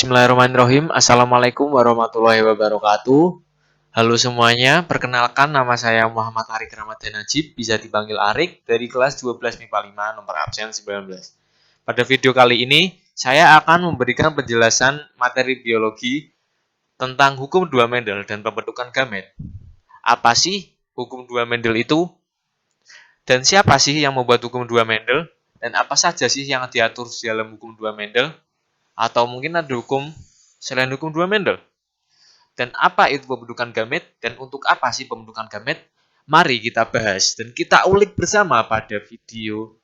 Bismillahirrahmanirrahim. Assalamualaikum warahmatullahi wabarakatuh. Halo semuanya, perkenalkan nama saya Muhammad Arik Ramadan Najib, bisa dipanggil Arik, dari kelas 12 MIPA 5, nomor absen 19. Pada video kali ini, saya akan memberikan penjelasan materi biologi tentang hukum 2 Mendel dan pembentukan gamet. Apa sih hukum 2 Mendel itu? Dan siapa sih yang membuat hukum 2 Mendel? Dan apa saja sih yang diatur di dalam hukum 2 Mendel? Atau mungkin ada hukum selain hukum 2 Mendel. Dan apa itu pembentukan gamet? Dan untuk apa sih pembentukan gamet? Mari kita bahas dan kita ulik bersama pada video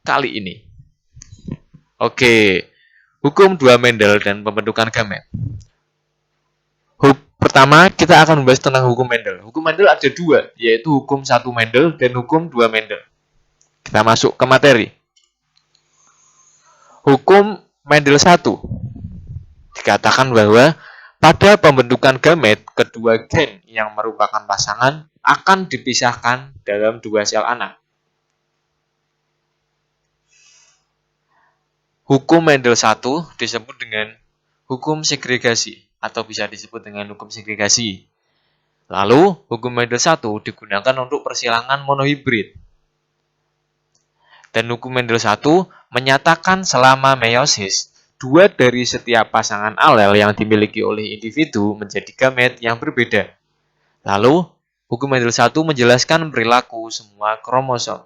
kali ini. Oke, hukum 2 Mendel dan pembentukan gamet. Pertama, kita akan membahas tentang hukum Mendel. Hukum Mendel ada dua, yaitu hukum 1 Mendel dan hukum 2 Mendel. Kita masuk ke materi. Hukum Mendel 1 dikatakan bahwa pada pembentukan gamet, kedua gen yang merupakan pasangan akan dipisahkan dalam dua sel anak. Hukum Mendel 1 disebut dengan hukum segregasi atau bisa disebut dengan hukum segregasi. Lalu, hukum Mendel 1 digunakan untuk persilangan monohibrid. Dan hukum Mendel 1 menyatakan selama meiosis, dua dari setiap pasangan alel yang dimiliki oleh individu menjadi gamet yang berbeda. Lalu, hukum Mendel 1 menjelaskan perilaku semua kromosom.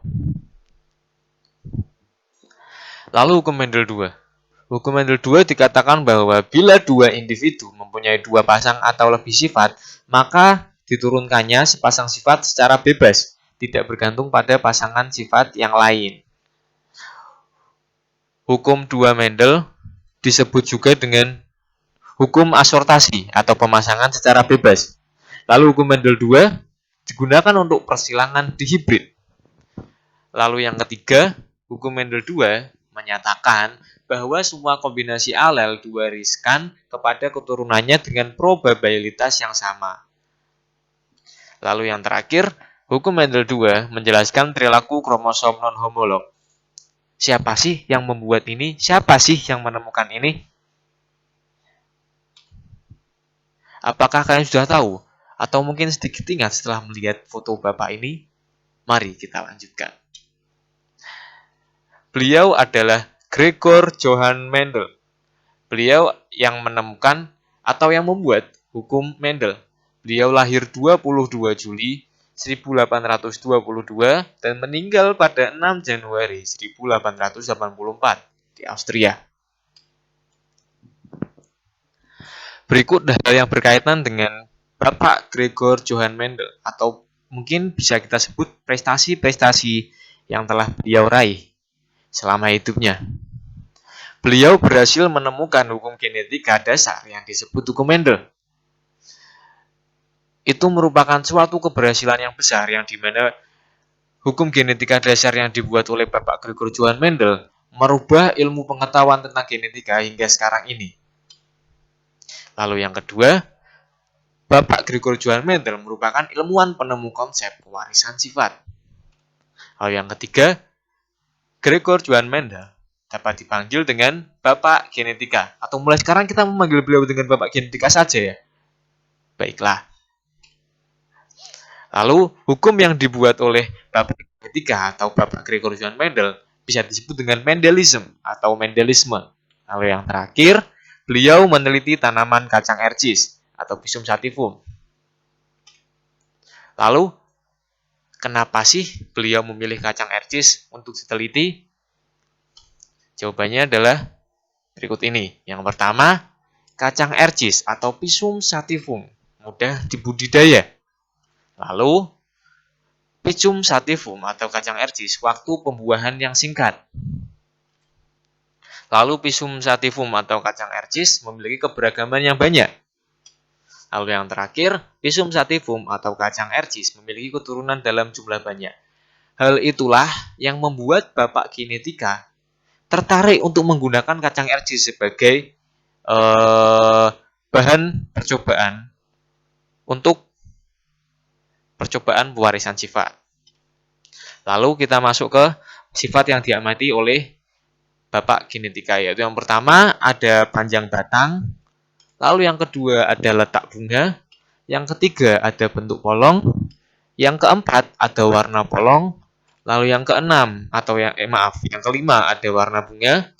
Lalu hukum Mendel 2. Hukum Mendel 2 dikatakan bahwa bila dua individu mempunyai dua pasang atau lebih sifat, maka diturunkannya sepasang sifat secara bebas, tidak bergantung pada pasangan sifat yang lain. Hukum 2 Mendel disebut juga dengan hukum asortasi atau pemasangan secara bebas. Lalu hukum Mendel 2 digunakan untuk persilangan dihibrid. Lalu yang ketiga, hukum Mendel 2 menyatakan bahwa semua kombinasi alel diwariskan kepada keturunannya dengan probabilitas yang sama. Lalu yang terakhir, hukum Mendel 2 menjelaskan perilaku kromosom non-homolog. Siapa sih yang membuat ini? Siapa sih yang menemukan ini? Apakah kalian sudah tahu? Atau mungkin sedikit ingat setelah melihat foto Bapak ini? Mari kita lanjutkan. Beliau adalah Gregor Johann Mendel. Beliau yang menemukan atau yang membuat hukum Mendel. Beliau lahir 22 Juli 1822 dan meninggal pada 6 Januari 1884 di Austria. Berikut hal yang berkaitan dengan Bapak Gregor Johann Mendel, atau mungkin bisa kita sebut prestasi-prestasi yang telah beliau raih selama hidupnya. Beliau berhasil menemukan hukum genetika dasar yang disebut hukum Mendel. Itu merupakan suatu keberhasilan yang besar yang dimana hukum genetika dasar yang dibuat oleh Bapak Gregor Johann Mendel merubah ilmu pengetahuan tentang genetika hingga sekarang ini. Lalu yang kedua, Bapak Gregor Johann Mendel merupakan ilmuwan penemu konsep pewarisan sifat. Lalu yang ketiga, Gregor Johann Mendel dapat dipanggil dengan Bapak Genetika, atau mulai sekarang kita memanggil beliau dengan Bapak Genetika saja ya. Baiklah. Lalu, hukum yang dibuat oleh Bapak Genetika atau Bapak Gregor Johann Mendel bisa disebut dengan Mendelisme atau Mendelisme. Lalu yang terakhir, beliau meneliti tanaman kacang ercis atau Pisum sativum. Lalu, kenapa sih beliau memilih kacang ercis untuk diteliti? Jawabannya adalah berikut ini. Yang pertama, kacang ercis atau Pisum sativum mudah dibudidaya. Lalu, Pisum sativum atau kacang ercis waktu pembuahan yang singkat. Lalu Pisum sativum atau kacang ercis memiliki keberagaman yang banyak. Lalu yang terakhir, Pisum sativum atau kacang ercis memiliki keturunan dalam jumlah banyak. Hal itulah yang membuat Bapak Genetika tertarik untuk menggunakan kacang ercis sebagai bahan percobaan untuk percobaan pewarisan sifat. Lalu kita masuk ke sifat yang diamati oleh Bapak Genetika, yaitu yang pertama ada panjang batang, Lalu yang kedua ada letak bunga. Yang ketiga ada bentuk polong. Yang keempat ada warna polong. Lalu yang keenam yang kelima ada warna bunga.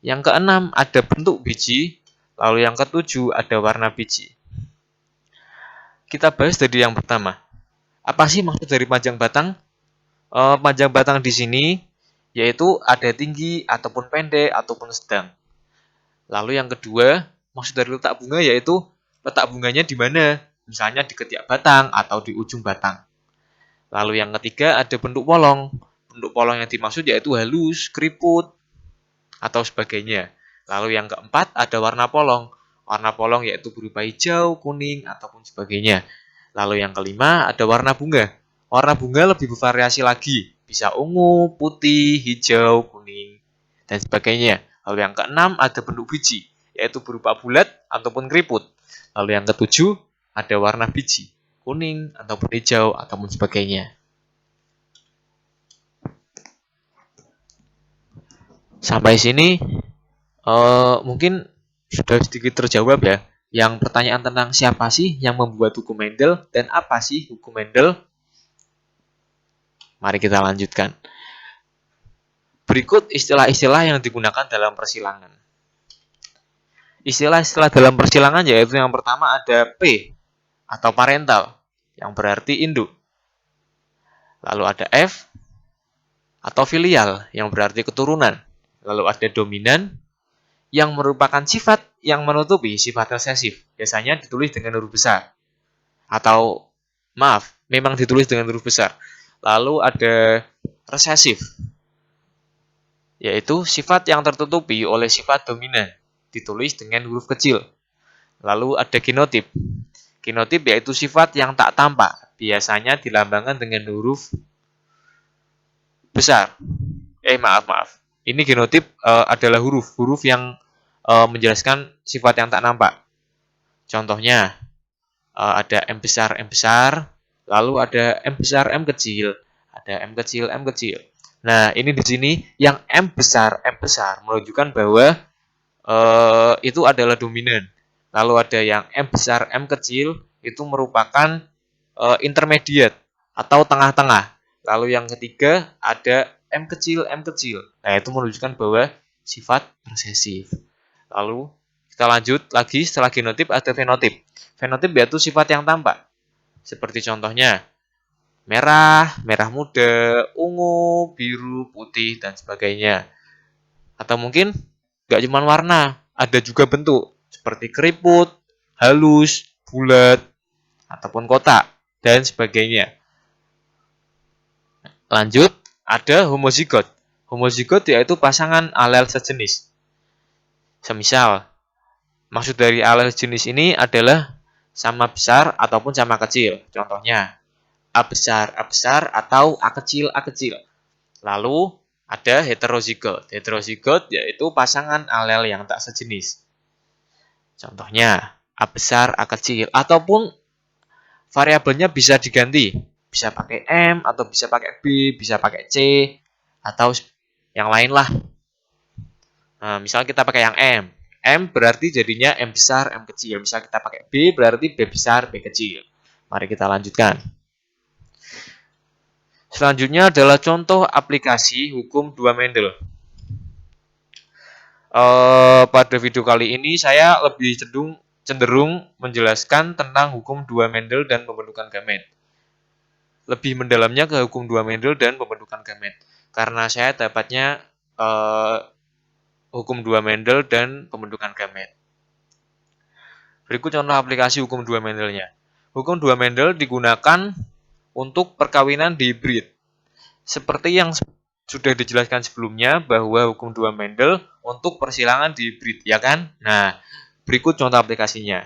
Yang keenam ada bentuk biji. Lalu yang ketujuh ada warna biji. Kita bahas dari yang pertama. Apa sih maksud dari panjang batang? Panjang batang di sini yaitu ada tinggi ataupun pendek ataupun sedang. Lalu yang kedua, maksud dari letak bunga yaitu letak bunganya di mana? Misalnya di ketiak batang atau di ujung batang. Lalu yang ketiga ada bentuk polong. Bentuk polong yang dimaksud yaitu halus, keriput, atau sebagainya. Lalu yang keempat ada warna polong. Warna polong yaitu berupa hijau, kuning, ataupun sebagainya. Lalu yang kelima ada warna bunga. Warna bunga lebih bervariasi lagi. Bisa ungu, putih, hijau, kuning, dan sebagainya. Lalu yang keenam ada bentuk biji, yaitu berupa bulat ataupun keriput. Lalu yang ketujuh ada warna biji, kuning ataupun hijau ataupun sebagainya. Sampai sini mungkin sudah sedikit terjawab ya. Yang pertanyaan tentang siapa sih yang membuat hukum Mendel dan apa sih hukum Mendel? Mari kita lanjutkan. Berikut istilah-istilah yang digunakan dalam persilangan. Istilah-istilah dalam persilangan yaitu yang pertama ada P atau parental yang berarti induk. Lalu ada F atau filial yang berarti keturunan. Lalu ada dominan yang merupakan sifat yang menutupi sifat resesif. Biasanya ditulis dengan huruf besar. Atau memang ditulis dengan huruf besar. Lalu ada resesif, yaitu sifat yang tertutupi oleh sifat dominan, ditulis dengan huruf kecil. Lalu ada genotip. Genotip yaitu sifat yang tak tampak, biasanya dilambangkan dengan huruf besar. Ini genotip adalah huruf yang menjelaskan sifat yang tak nampak. Contohnya ada M besar, lalu ada M besar, M kecil, ada M kecil, M kecil. Nah, ini di sini yang M besar menunjukkan bahwa itu adalah dominan. Lalu ada yang M besar, M kecil itu merupakan intermediate atau tengah-tengah. Lalu yang ketiga ada M kecil, M kecil. Nah, itu menunjukkan bahwa sifat resesif. Lalu kita lanjut lagi, setelah genotip ada fenotip. Fenotip yaitu sifat yang tampak. Seperti contohnya merah, merah muda, ungu, biru, putih, dan sebagainya. Atau mungkin nggak cuma warna, ada juga bentuk. Seperti keriput, halus, bulat, ataupun kotak, dan sebagainya. Lanjut, ada homozigot. Homozigot yaitu pasangan alel sejenis. Semisal, maksud dari alel sejenis ini adalah sama besar ataupun sama kecil. Contohnya, A besar atau A kecil. Lalu ada heterozigot. Heterozigot yaitu pasangan alel yang tak sejenis. Contohnya A besar, A kecil. Ataupun variabelnya bisa diganti. Bisa pakai M atau bisa pakai B, bisa pakai C, atau yang lain lah. Nah, misal kita pakai yang M. M berarti jadinya M besar, M kecil. Misal kita pakai B berarti B besar, B kecil. Mari kita lanjutkan. Selanjutnya adalah contoh aplikasi hukum 2 Mendel. Pada video kali ini saya lebih cenderung menjelaskan tentang hukum 2 Mendel dan pembentukan gamet. Lebih mendalamnya ke hukum 2 Mendel dan pembentukan gamet. Karena saya dapatnya hukum 2 Mendel dan pembentukan gamet. Berikut contoh aplikasi hukum 2 Mendelnya. Hukum 2 Mendel digunakan untuk perkawinan hibrid. Seperti yang sudah dijelaskan sebelumnya bahwa hukum 2 Mendel untuk persilangan hibrid, ya kan? Nah, berikut contoh aplikasinya.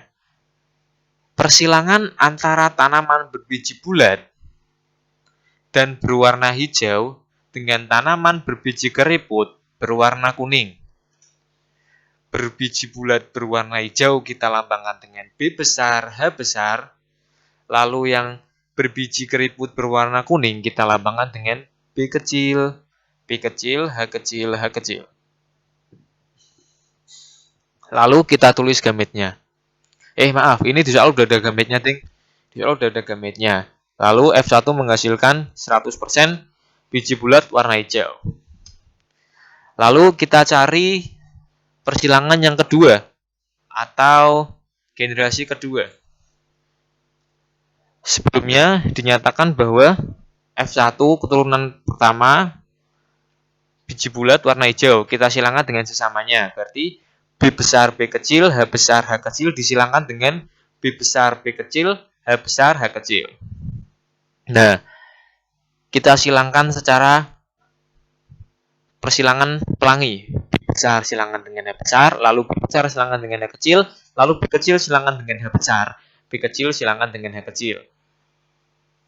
Persilangan antara tanaman berbiji bulat dan berwarna hijau dengan tanaman berbiji keriput berwarna kuning. Berbiji bulat berwarna hijau kita lambangkan dengan B besar, H besar. Lalu yang berbiji keriput berwarna kuning kita lambangkan dengan B kecil, B kecil, H kecil, H kecil. Lalu kita tulis gametnya. Maaf, ini di soal udah ada gametnya, Ting. Di soal udah ada gametnya. Lalu F1 menghasilkan 100% biji bulat warna hijau. Lalu kita cari persilangan yang kedua atau generasi kedua. Sebelumnya dinyatakan bahwa F1 keturunan pertama biji bulat warna hijau. Kita silangkan dengan sesamanya. Berarti B besar B kecil, H besar H kecil disilangkan dengan B besar B kecil, H besar H kecil. Nah, kita silangkan secara persilangan pelangi. B besar silangkan dengan H besar, lalu B besar silangkan dengan H kecil, lalu B kecil silangkan dengan H besar, B kecil silangkan dengan H kecil.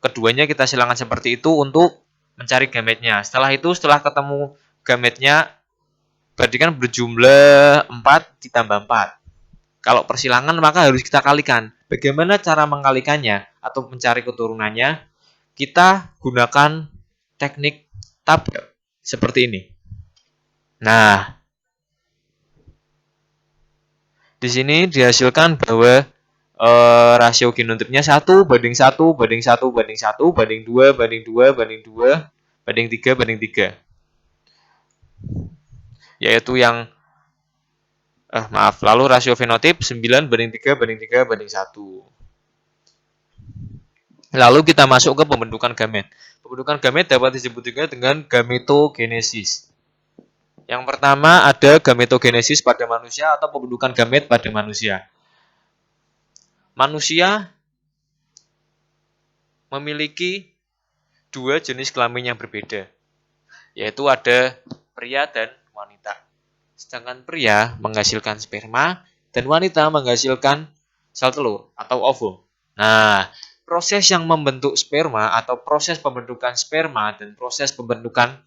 Keduanya kita silangkan seperti itu untuk mencari gametnya. Setelah itu, setelah ketemu gametnya, berarti kan berjumlah 4 ditambah 4. Kalau persilangan maka harus kita kalikan. Bagaimana cara mengkalikannya atau mencari keturunannya? Kita gunakan teknik tabel seperti ini. Nah, di sini dihasilkan bahwa rasio genotipnya 1 banding 1 banding 1 banding 1 banding 2 banding 2 banding 2 banding 3 banding 3. Yaitu yang lalu rasio fenotip 9 banding 3 banding 3 banding 1. Lalu kita masuk ke pembentukan gamet. Pembentukan gamet dapat disebut juga dengan gametogenesis. Yang pertama ada gametogenesis pada manusia atau pembentukan gamet pada manusia. Manusia memiliki dua jenis kelamin yang berbeda, yaitu ada pria dan wanita. Sedangkan pria menghasilkan sperma dan wanita menghasilkan sel telur atau ovum. Nah, proses yang membentuk sperma atau proses pembentukan sperma dan proses pembentukan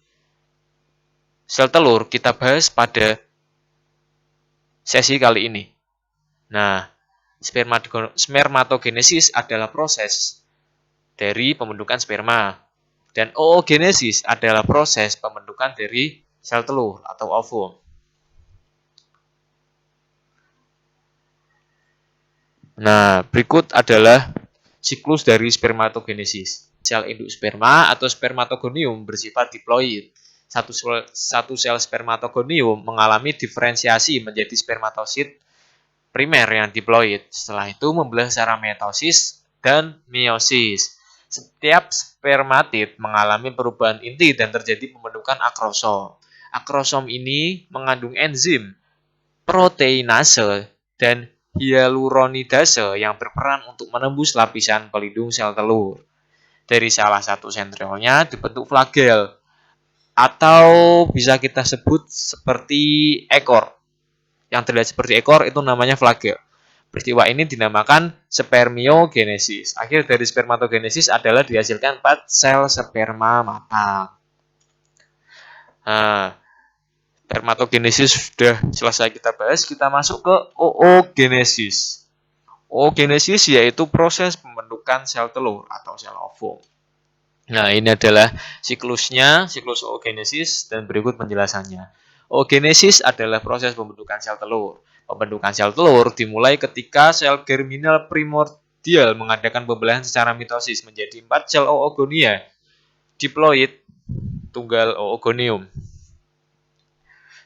sel telur kita bahas pada sesi kali ini. Nah, spermatogenesis adalah proses dari pembentukan sperma dan oogenesis adalah proses pembentukan dari sel telur atau ovum. Nah, berikut adalah siklus dari spermatogenesis. Sel induk sperma atau spermatogonium bersifat diploid. Satu sel spermatogonium mengalami diferensiasi menjadi spermatosit primer yang diploid. Setelah itu membelah secara mitosis dan meiosis. Setiap spermatid mengalami perubahan inti dan terjadi pembentukan akrosom. Akrosom ini mengandung enzim proteinase dan hyaluronidase yang berperan untuk menembus lapisan pelindung sel telur. Dari salah satu sentriolnya dibentuk flagel atau bisa kita sebut seperti ekor. Yang terlihat seperti ekor itu namanya flagel. Peristiwa ini dinamakan spermiogenesis. Akhir dari spermatogenesis adalah dihasilkan 4 sel sperma matang. Nah, spermatogenesis sudah selesai kita bahas, kita masuk ke oogenesis. Oogenesis yaitu proses pembentukan sel telur atau sel ovum. Nah, ini adalah siklusnya, siklus oogenesis dan berikut penjelasannya. Oogenesis adalah proses pembentukan sel telur. Pembentukan sel telur dimulai ketika sel germinal primordial mengadakan pembelahan secara mitosis menjadi 4 sel oogonia, diploid, tunggal oogonium.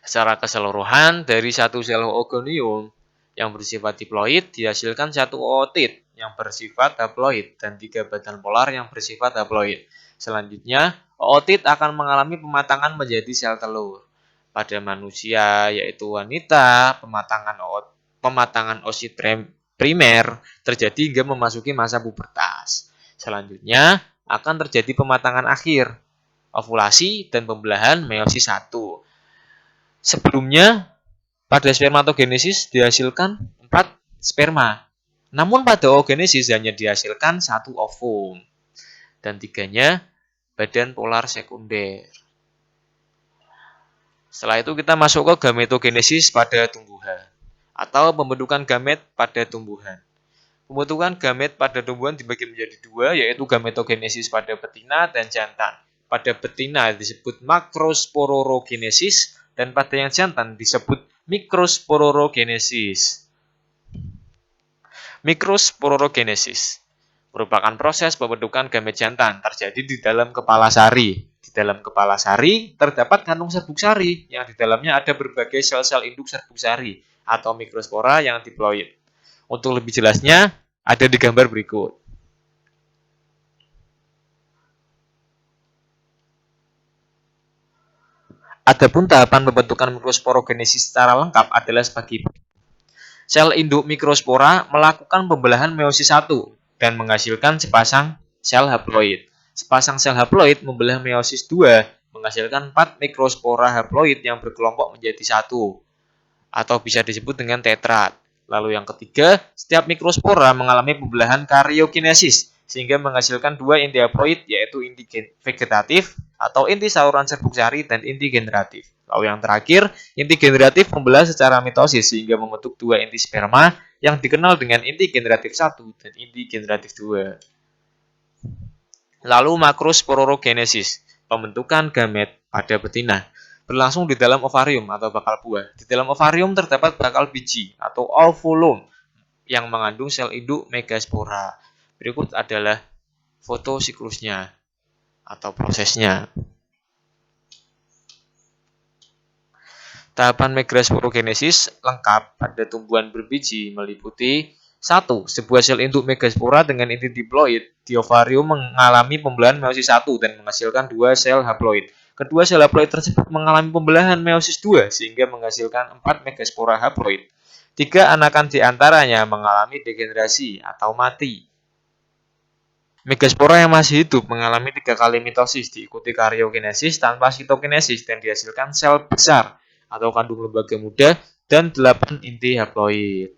Secara keseluruhan, dari satu sel oogonium yang bersifat diploid dihasilkan satu ootit yang bersifat haploid dan 3 badan polar yang bersifat haploid. Selanjutnya, ootit akan mengalami pematangan menjadi sel telur. Pada manusia, yaitu wanita, pematangan oosit primer terjadi hingga memasuki masa pubertas. Selanjutnya, akan terjadi pematangan akhir, ovulasi dan pembelahan meiosis 1. Sebelumnya, pada spermatogenesis dihasilkan 4 sperma. Namun pada oogenesis hanya dihasilkan 1 ovum. Dan 3-nya badan polar sekunder. Setelah itu kita masuk ke gametogenesis pada tumbuhan atau pembentukan gamet pada tumbuhan. Pembentukan gamet pada tumbuhan dibagi menjadi 2, yaitu gametogenesis pada betina dan jantan. Pada betina disebut makrospororogenesis dan pada yang jantan disebut mikrospororogenesis. Mikrosporogenesis merupakan proses pembentukan gamet jantan terjadi di dalam kepala sari. Di dalam kepala sari terdapat kandung serbuk sari yang di dalamnya ada berbagai sel-sel induk serbuk sari atau mikrospora yang diploid. Untuk lebih jelasnya ada di gambar berikut. Adapun tahapan pembentukan mikrosporogenesis secara lengkap adalah sebagai sel induk mikrospora melakukan pembelahan meiosis 1 dan menghasilkan sepasang sel haploid. Sepasang sel haploid membelah meiosis 2 menghasilkan 4 mikrospora haploid yang berkelompok menjadi satu atau bisa disebut dengan tetrad. Lalu yang ketiga, setiap mikrospora mengalami pembelahan karyokinesis sehingga menghasilkan dua inti haploid yaitu inti vegetatif atau inti saluran serbuk sari dan inti generatif. Lalu yang terakhir, inti generatif membelah secara mitosis sehingga membentuk dua inti sperma yang dikenal dengan inti generatif 1 dan inti generatif 2. Lalu makrosporogenesis, pembentukan gamet pada betina, berlangsung di dalam ovarium atau bakal buah. Di dalam ovarium terdapat bakal biji atau ovulum yang mengandung sel induk megaspora. Berikut adalah foto siklusnya atau prosesnya. Tahapan megasporogenesis lengkap pada tumbuhan berbiji meliputi 1. Sebuah sel induk megaspora dengan inti diploid di ovarium mengalami pembelahan meiosis 1 dan menghasilkan 2 sel haploid. Kedua sel haploid tersebut mengalami pembelahan meiosis 2 sehingga menghasilkan 4 megaspora haploid. 3 anakan di antaranya mengalami degenerasi atau mati. Megaspora yang masih hidup mengalami 3 kali mitosis diikuti karyokinesis tanpa sitokinesis dan dihasilkan sel besar atau kandung lembaga muda dan 8 inti haploid.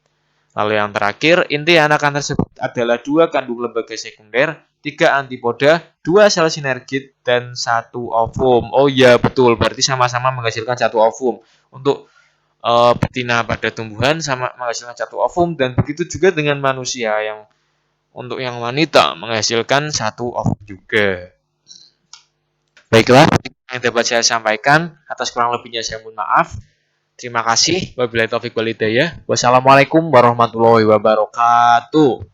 Lalu yang terakhir, inti anakan tersebut adalah 2 kandung lembaga sekunder, 3 antipoda, 2 sel sinergit, dan 1 ovum. Oh iya, betul. Berarti sama-sama menghasilkan 1 ovum. Untuk betina pada tumbuhan sama menghasilkan 1 ovum, dan begitu juga dengan manusia yang untuk yang wanita menghasilkan 1 ovum juga. Baiklah, yang dapat saya sampaikan. Atas kurang lebihnya saya mohon maaf. Terima kasih. Wabillahi taufiq wal hidayah. Wassalamualaikum warahmatullahi wabarakatuh.